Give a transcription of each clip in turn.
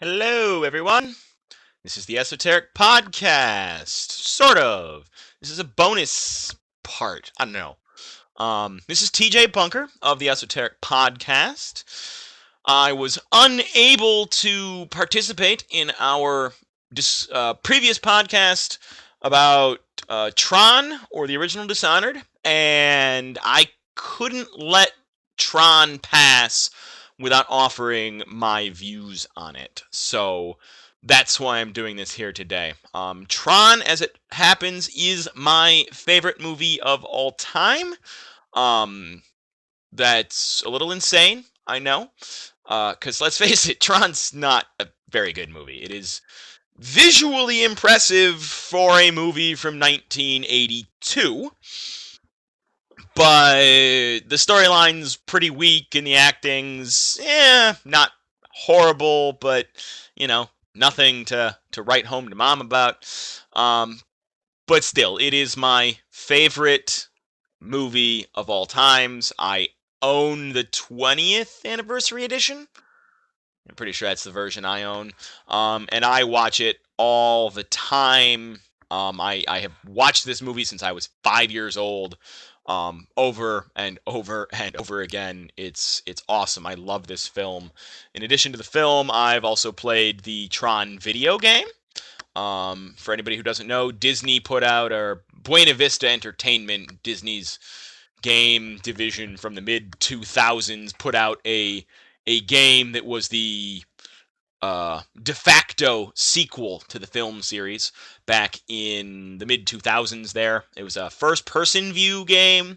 Hello, everyone. This is the Esoteric Podcast. Sort of. This is a bonus part. I don't know. This is T.J.Bunker of the Esoteric Podcast. I was unable to participate in our previous podcast about Tron, or the original Dishonored, and I couldn't let Tron pass without offering my views on it. So that's why I'm doing this here today. Tron, as it happens, is my favorite movie of all time. Um, that's a little insane, I know. Because let's face it, Tron's not a very good movie. It is visually impressive for a movie from 1982, but the storyline's pretty weak and the acting's, not horrible, but, nothing to write home to mom about. Um, but still, it is my favorite movie of all times. I own the 20th anniversary edition. I'm pretty sure that's the version I own. And I watch it all the time. I have watched this movie since I was 5 years old. Over and over and over again. It's awesome. I love this film. In addition to the film, I've also played the Tron video game. For anybody who doesn't know, Disney put out, or Buena Vista Entertainment, Disney's game division from the mid 2000s, put out a game that was the de facto sequel to the film series back in the mid 2000s. There, it was a first-person view game.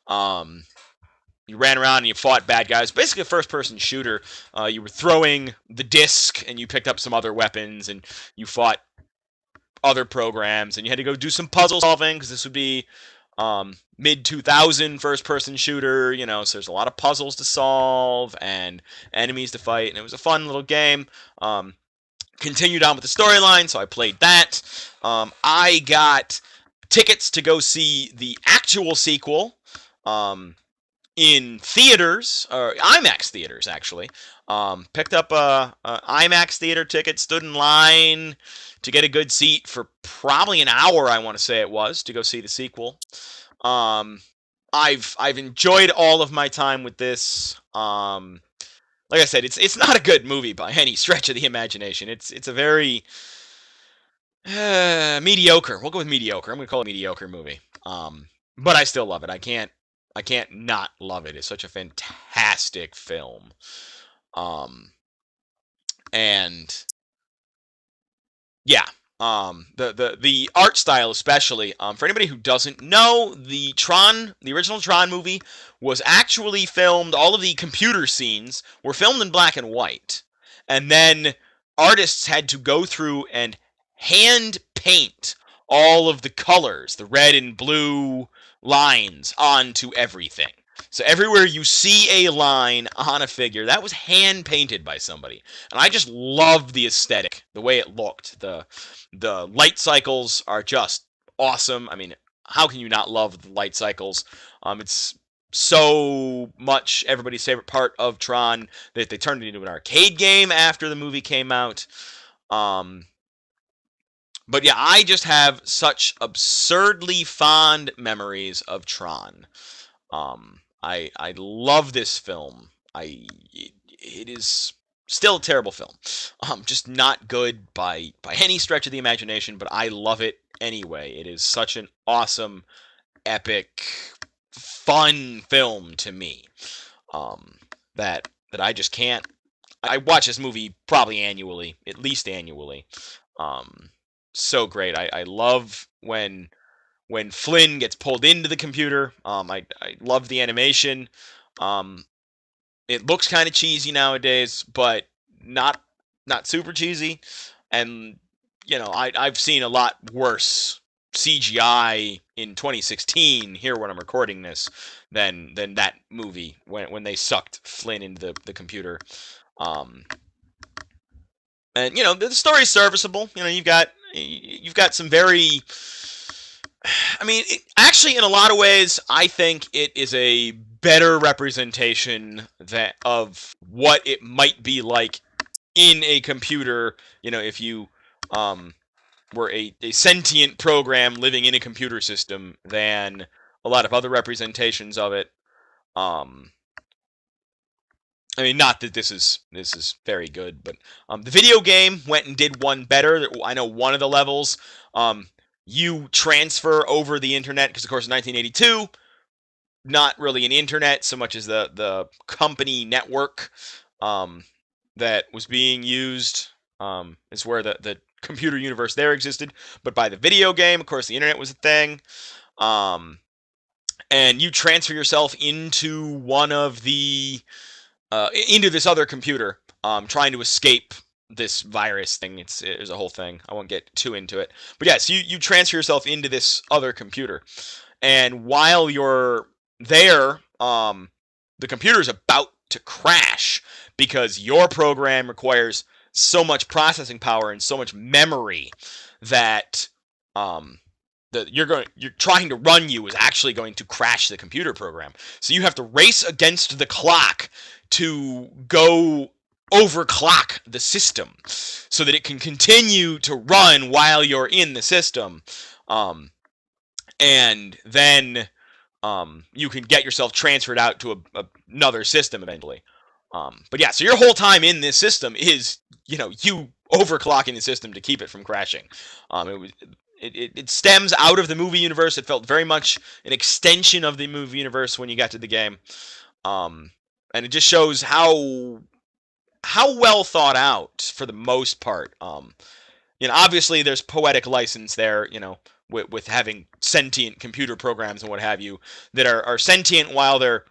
You ran around and you fought bad guys. Basically, a first-person shooter. You were throwing the disc, and you picked up some other weapons, and you fought other programs, and you had to go do some puzzle solving because this would be mid 2000 first person shooter, so there's a lot of puzzles to solve and enemies to fight, and it was a fun little game. Continued on with the storyline, so I played that. I got tickets to go see the actual sequel in theaters, or IMAX theaters, actually. Picked up a IMAX theater ticket, stood in line to get a good seat for probably an hour, I want to say it was, to go see the sequel. I've enjoyed all of my time with this. Like I said, it's not a good movie by any stretch of the imagination. It's a very mediocre. We'll go with mediocre. I'm gonna call it a mediocre movie. But I still love it. I can't not love it. It's such a fantastic film. And yeah, the art style especially. For anybody who doesn't know, the original Tron movie was actually filmed. All of the computer scenes were filmed in black and white, and then artists had to go through and hand paint all of the colors, the red and blue lines, onto everything. So everywhere you see a line on a figure, that was hand painted by somebody. And I just loved the aesthetic, the way it looked. The light cycles are just awesome. I mean, how can you not love the light cycles? It's so much everybody's favorite part of Tron that they turned it into an arcade game after the movie came out. But yeah, I just have such absurdly fond memories of Tron. I love this film. It is still a terrible film. Just not good by any stretch of the imagination, but I love it anyway. It is such an awesome, epic, fun film to me. That I just can't. I watch this movie probably annually, at least annually. So great. I love when Flynn gets pulled into the computer. I love the animation. It looks kind of cheesy nowadays, but not super cheesy. And I've seen a lot worse CGI in 2016 here when I'm recording this than that movie when they sucked Flynn into the computer. And the story's serviceable. You've got some very, I mean, actually, in a lot of ways, I think it is a better representation of what it might be like in a computer, if you were a sentient program living in a computer system than a lot of other representations of it. I mean, not that this is very good, but the video game went and did one better. I know one of the levels, um, you transfer over the internet because, of course, in 1982, not really an internet so much as the company network um, that was being used is where the computer universe there existed. But by the video game, of course, the internet was a thing. Um, and you transfer yourself into one of the into this other computer, trying to escape this virus thing. It's a whole thing. I won't get too into it. But yes, you transfer yourself into this other computer, and while you're there, the computer's about to crash because your program requires so much processing power and so much memory that um, that you're trying to run you is actually going to crash the computer program. So you have to race against the clock to go overclock the system so that it can continue to run while you're in the system. And then you can get yourself transferred out to another system eventually. But yeah, so your whole time in this system is, you overclocking the system to keep it from crashing. It stems out of the movie universe. It felt very much an extension of the movie universe when you got to the game. And it just shows how well thought out for the most part. Obviously there's poetic license there, with having sentient computer programs and what have you that are sentient while they're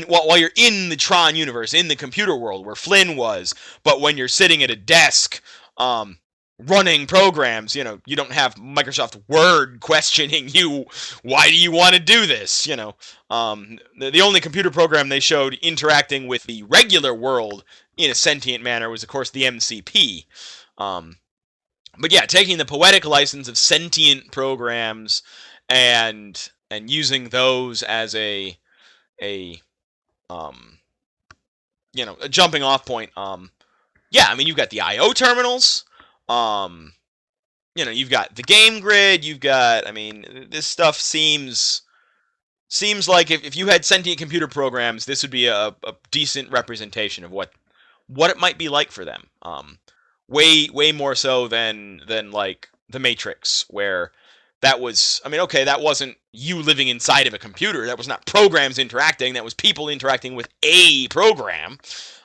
while you're in the Tron universe, in the computer world where Flynn was. But when you're sitting at a desk, running programs, you don't have Microsoft Word questioning you, why do you want to do this? The only computer program they showed interacting with the regular world in a sentient manner was, of course, the MCP. But yeah, taking the poetic license of sentient programs and using those as a um, a jumping off point. Yeah, I mean, you've got the I/O terminals. Um, you've got the game grid. You've got, I mean, this stuff seems like if you had sentient computer programs, this would be a decent representation of what it might be like for them. Way more so than like the Matrix, where that was, I mean, okay, that wasn't you living inside of a computer. That was not programs interacting. That was people interacting with a program.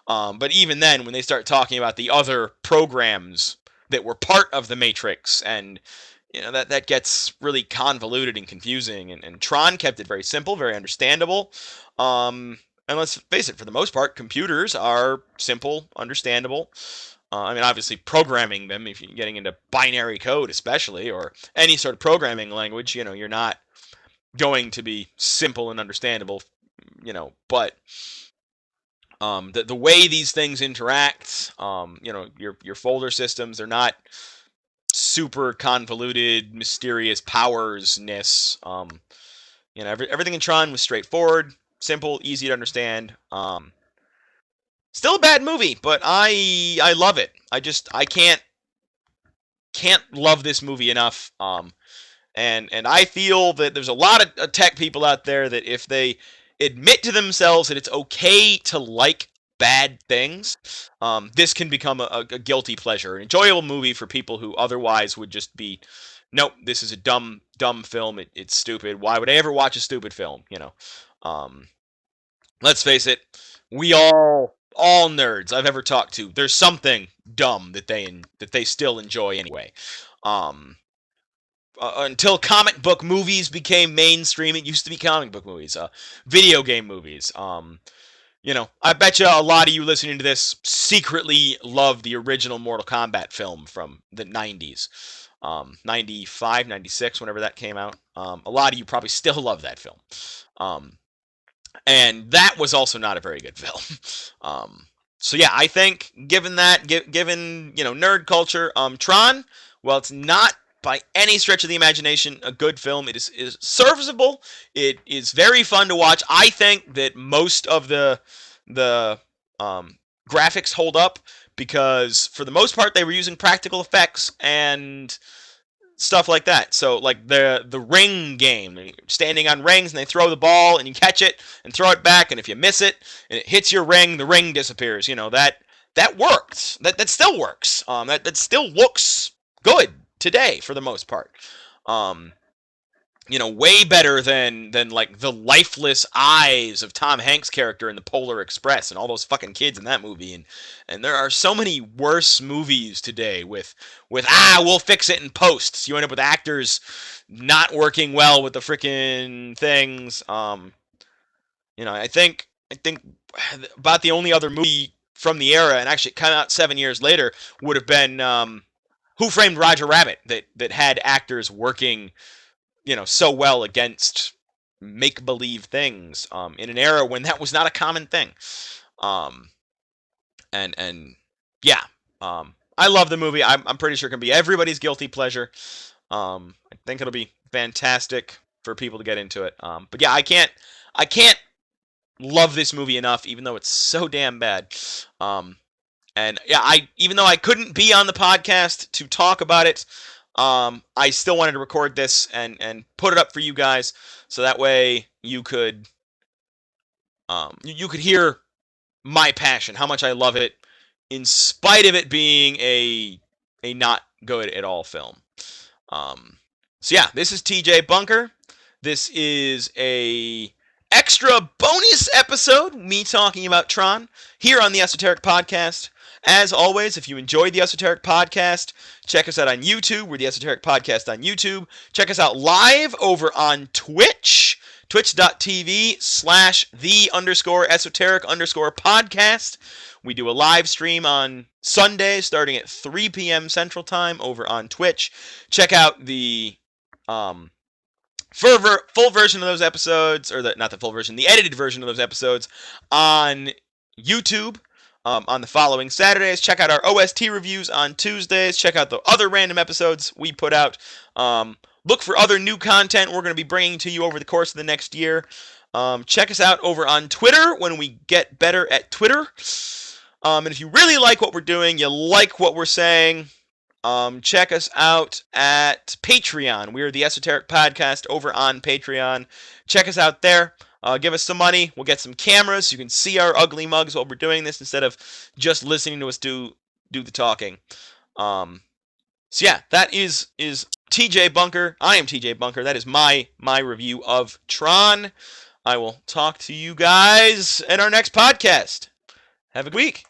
But even then, when they start talking about the other programs that were part of the Matrix, and that gets really convoluted and confusing. And Tron kept it very simple, very understandable. And let's face it, for the most part, computers are simple, understandable. I mean, obviously, programming them, if you're getting into binary code, especially, or any sort of programming language, you're not going to be simple and understandable, but the way these things interact, your folder systems, they're not super convoluted, mysterious powers-ness. Everything in Tron was straightforward, simple, easy to understand. Still a bad movie, but I love it. I can't love this movie enough. And I feel that there's a lot of tech people out there that if they admit to themselves that it's okay to like bad things, this can become a guilty pleasure, an enjoyable movie for people who otherwise would just be, nope, this is a dumb film. It's stupid. Why would I ever watch a stupid film? Um, let's face it, we all nerds I've ever talked to, there's something dumb that they still enjoy anyway. Um, until comic book movies became mainstream, it used to be comic book movies, video game movies. I bet you a lot of you listening to this secretly love the original Mortal Kombat film from the 90s. 95, 96, whenever that came out. A lot of you probably still love that film. And that was also not a very good film. So yeah, I think given nerd culture, Tron, well, it's not by any stretch of the imagination a good film. It is serviceable. It is very fun to watch. I think that most of the graphics hold up because for the most part they were using practical effects and stuff like that. So like the ring game, standing on rings and they throw the ball and you catch it and throw it back, and if you miss it and it hits your ring, the ring disappears. That worked. That still works. That still looks good today for the most part. Um, way better than like the lifeless eyes of Tom Hanks' character in the Polar Express and all those fucking kids in that movie. And there are so many worse movies today with we'll fix it in posts. You end up with actors not working well with the freaking things. I think about the only other movie from the era, and actually it came out 7 years later, would have been Who Framed Roger Rabbit, that had actors working so well against make-believe things in an era when that was not a common thing. Um, and yeah, I love the movie. I'm pretty sure it can be everybody's guilty pleasure. I think it'll be fantastic for people to get into it. But yeah, I can't love this movie enough, even though it's so damn bad. And yeah, even though I couldn't be on the podcast to talk about it, I still wanted to record this and put it up for you guys, so that way you could you could hear my passion, how much I love it, in spite of it being a not good at all film. So yeah, this is T.J. Bunker. This is a extra bonus episode, me talking about Tron, here on the Esoteric Podcast. As always, if you enjoyed the Esoteric Podcast, check us out on YouTube. We're the Esoteric Podcast on YouTube. Check us out live over on Twitch, twitch.tv/the_esoteric_podcast. We do a live stream on Sunday starting at 3 p.m. Central Time over on Twitch. Check out the full version of those episodes, or not the full version, the edited version of those episodes on YouTube on the following Saturdays. Check out our OST reviews on Tuesdays. Check out the other random episodes we put out. Look for other new content we're going to be bringing to you over the course of the next year. Check us out over on Twitter when we get better at Twitter. And if you really like what we're doing, you like what we're saying, check us out at Patreon. We are the Esoteric Podcast over on Patreon. Check us out there. Give us some money. We'll get some cameras so you can see our ugly mugs while we're doing this instead of just listening to us do the talking. So yeah, that is T.J. Bunker. I am T.J. Bunker. That is my review of Tron. I will talk to you guys in our next podcast. Have a good week.